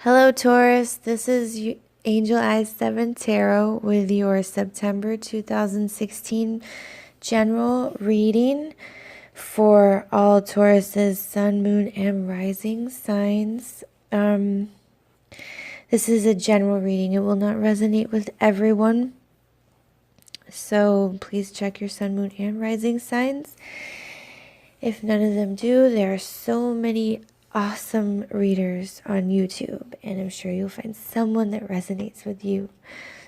Hello, Taurus. This is Angel Eyes 7 Tarot with your September 2016 general reading for all Taurus's sun, moon, and rising signs. This is a general reading. It will not resonate with everyone. So please check your sun, moon, and rising signs. If none of them do, there are so many awesome readers on YouTube, and I'm sure you'll find someone that resonates with you.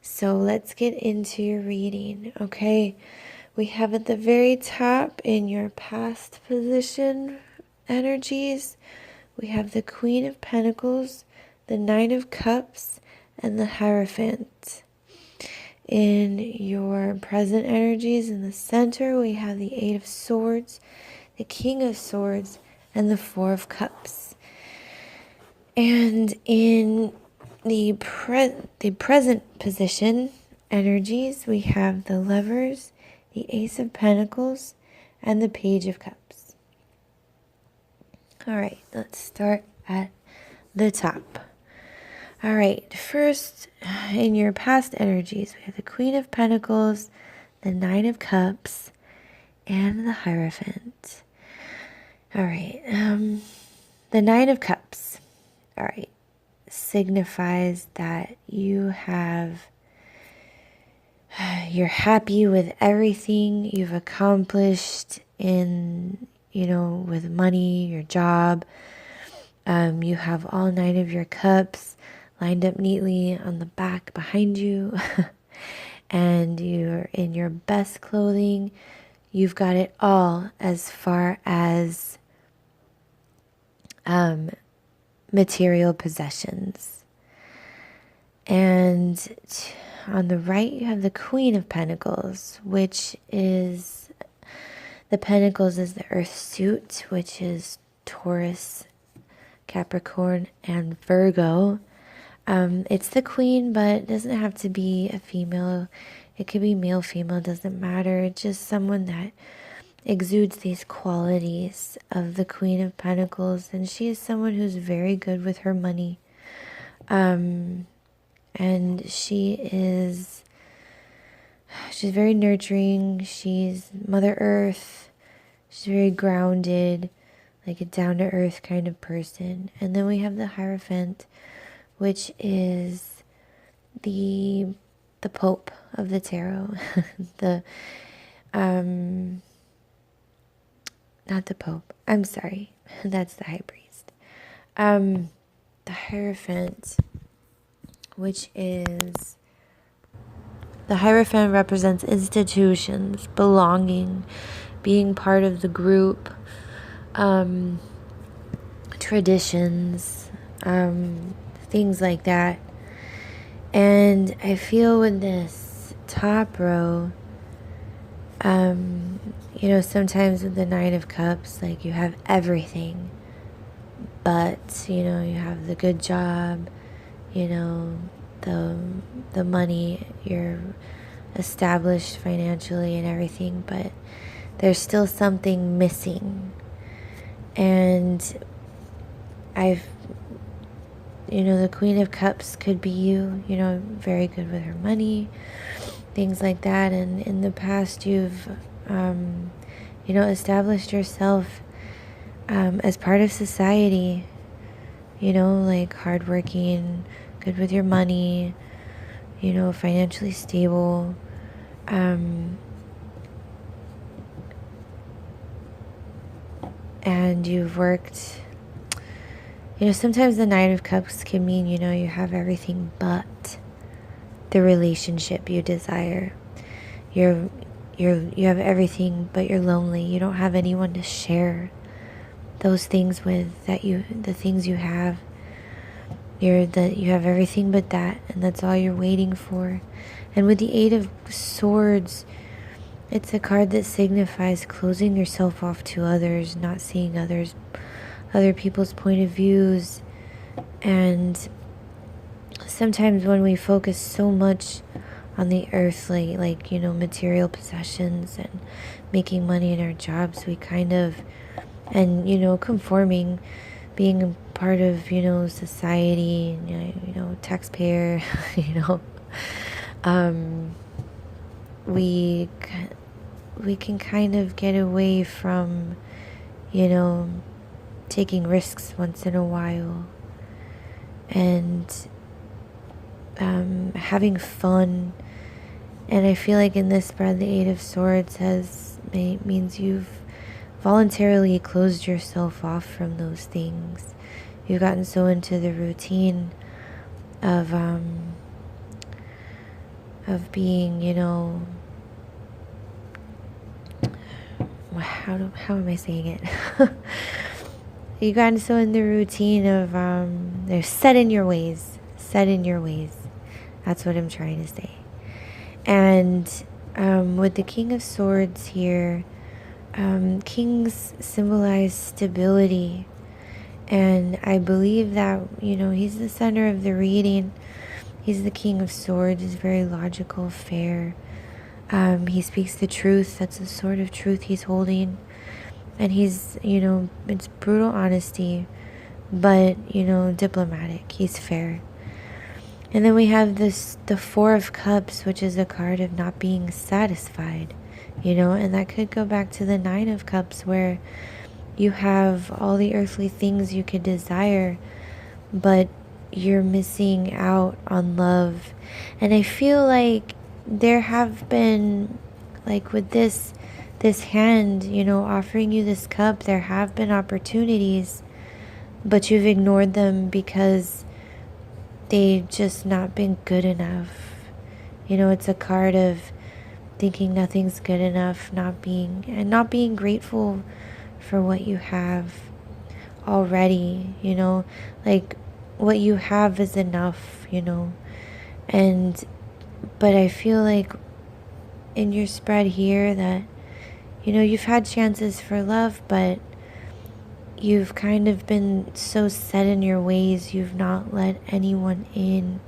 So let's get into your reading, okay? We have at the very top in your past position energies, we have the Queen of Pentacles, the Nine of Cups, and the Hierophant. In your present energies in the center, we have the Eight of Swords, the King of Swords, and the Four of Cups. And in the present position energies, we have the Lovers, the Ace of Pentacles, and the Page of Cups. All right, let's start at the top. All right, first, in your past energies, we have the Queen of Pentacles, the Nine of Cups, and the Hierophant. All right, the Nine of Cups, all right, signifies that you're happy with everything you've accomplished with money, your job. You have all nine of your cups lined up neatly on the back behind you, and you're in your best clothing. You've got it all as far as material possessions. And on the right, you have the Queen of Pentacles, which is, the Pentacles is the Earth suit, which is Taurus, Capricorn, and Virgo. It's the Queen, but it doesn't have to be a female. It could be male, female, doesn't matter. It's just someone that exudes these qualities of the Queen of Pentacles, and she is someone who's very good with her money. And she's very nurturing. She's Mother Earth. She's very grounded, like a down-to-earth kind of person. And then we have the Hierophant, which is the Pope of the Tarot. Not the Pope. I'm sorry. That's the High Priest. The Hierophant, the Hierophant represents institutions, belonging, being part of the group, traditions, things like that. And I feel with this top row, sometimes with the Nine of Cups, like you have everything, but, you have the good job, the money, you're established financially and everything, but there's still something missing. And the Queen of Cups could be you, very good with her money, things like that. And in the past, you've, established yourself as part of society, like hardworking, good with your money, financially stable. And you've worked, sometimes the Nine of Cups can mean, you have everything but the relationship you desire. You have everything, but you're lonely. You don't have anyone to share those things with, the things you have. You have everything but that, and that's all you're waiting for. And with the Eight of Swords, it's a card that signifies closing yourself off to others, not seeing other people's point of views. And sometimes when we focus so much on the earthly, material possessions and making money in our jobs, we kind of, and, conforming, being part of, society, taxpayer, we can kind of get away from, taking risks once in a while, and having fun. And I feel like in this spread, the Eight of Swords means you've voluntarily closed yourself off from those things. You've gotten so into the routine of being, how am I saying it? You've gotten so in the routine of they're set in your ways. That's what I'm trying to say. And with the King of Swords here, kings symbolize stability. And I believe that, he's the center of the reading. He's the King of Swords. He's very logical, fair. He speaks the truth. That's the sword of truth he's holding. And he's, it's brutal honesty, but, diplomatic. He's fair. And then we have the Four of Cups, which is a card of not being satisfied, and that could go back to the Nine of Cups, where you have all the earthly things you could desire, but you're missing out on love. And I feel like there have been, like with this hand, offering you this cup, there have been opportunities, but you've ignored them because they've just not been good enough. It's a card of thinking nothing's good enough, not being grateful for what you have already, like what you have is enough, but I feel like in your spread here that, you've had chances for love, but you've kind of been so set in your ways, you've not let anyone in,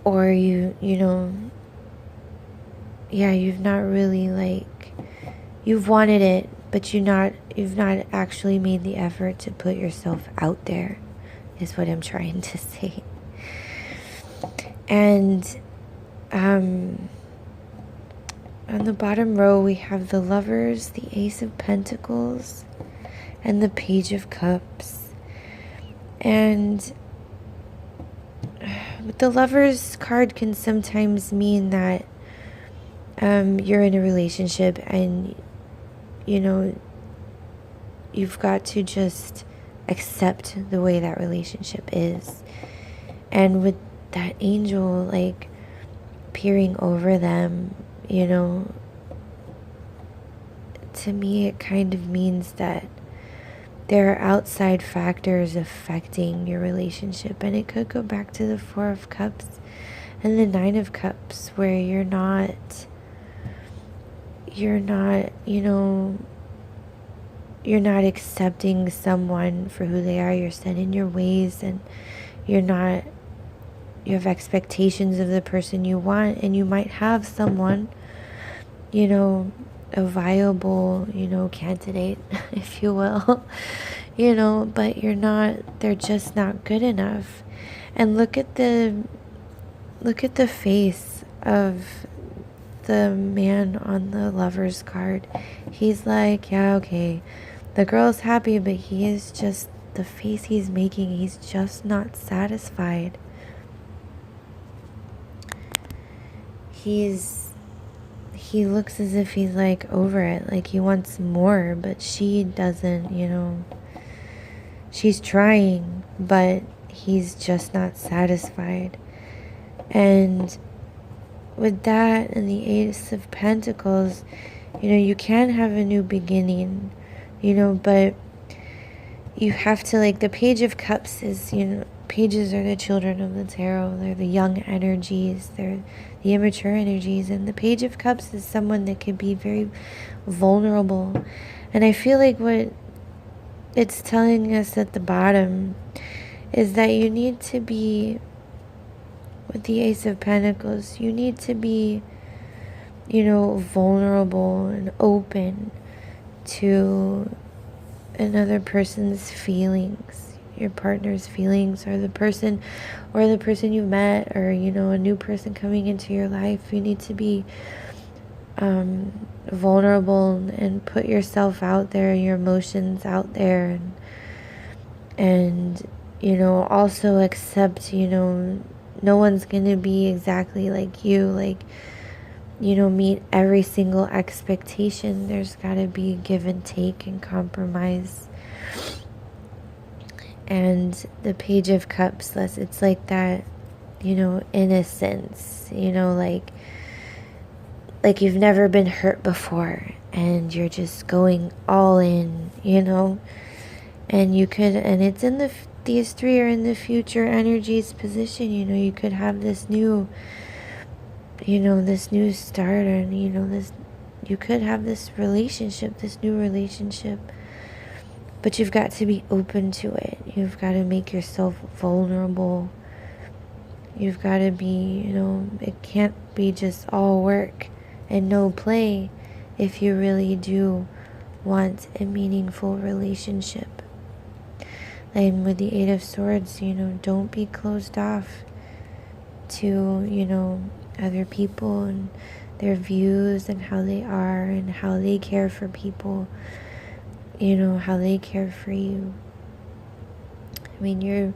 or you've not really, you've wanted it, but you've not actually made the effort to put yourself out there, is what I'm trying to say. And on the bottom row, we have the Lovers, the Ace of Pentacles, and the Page of Cups. And the Lovers card can sometimes mean that you're in a relationship and, you've got to just accept the way that relationship is. And with that angel, peering over them, to me it kind of means that there are outside factors affecting your relationship. And it could go back to the Four of Cups and the Nine of Cups, where you're not accepting someone for who they are. You're set in your ways, and you have expectations of the person you want, and you might have someone, a viable, candidate, if you will, but they're just not good enough. And look at the face of the man on the Lovers card. He's like, yeah, okay, the girl's happy, but he is just, the face he's making, he's just not satisfied. He looks as if he's over it, he wants more, but she doesn't, she's trying, but he's just not satisfied. And with that and the Ace of Pentacles, you can have a new beginning, but you have to, the Page of Cups is, pages are the children of the tarot. They're the young energies. They're the immature energies. And the Page of Cups is someone that can be very vulnerable. And I feel like what it's telling us at the bottom is that you need to be, with the Ace of Pentacles, you need to be, vulnerable and open to another person's feelings, your partner's feelings, or the person you've met, or a new person coming into your life. You need to be vulnerable and put yourself out there, your emotions out there, and also accept, no one's gonna be exactly like you, like, meet every single expectation. There's got to be give and take and compromise. And the Page of Cups, it's like that, innocence, like you've never been hurt before and you're just going all in, and it's in these three are in the future energies position. You could have this new start, and you could have this new relationship, but you've got to be open to it. You've got to make yourself vulnerable. You've got to be, it can't be just all work and no play if you really do want a meaningful relationship. And with the Eight of Swords, don't be closed off to, other people and their views and how they are and how they care for people, how they care for you. I mean,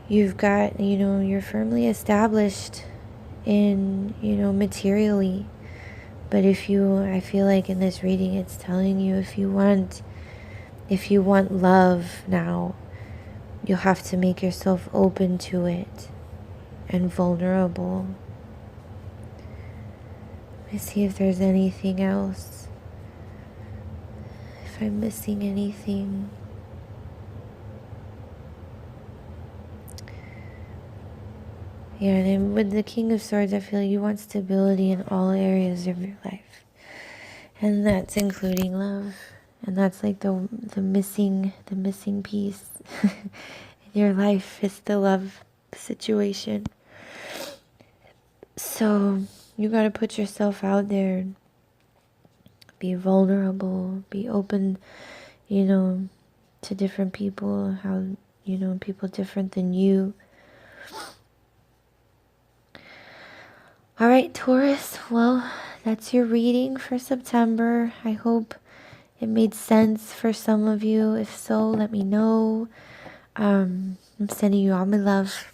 you've got, you're firmly established in, materially. But I feel like in this reading, it's telling you if you want love now, you'll have to make yourself open to it and vulnerable. Let me see if there's anything else. If I'm missing anything. Yeah, and then with the King of Swords, I feel like you want stability in all areas of your life. And that's including love. And that's like the missing piece in your life is the love situation. So you got to put yourself out there, be vulnerable, be open, to different people, how, people different than you. All right, Taurus, well, that's your reading for September. I hope it made sense for some of you. If so, let me know. I'm sending you all my love.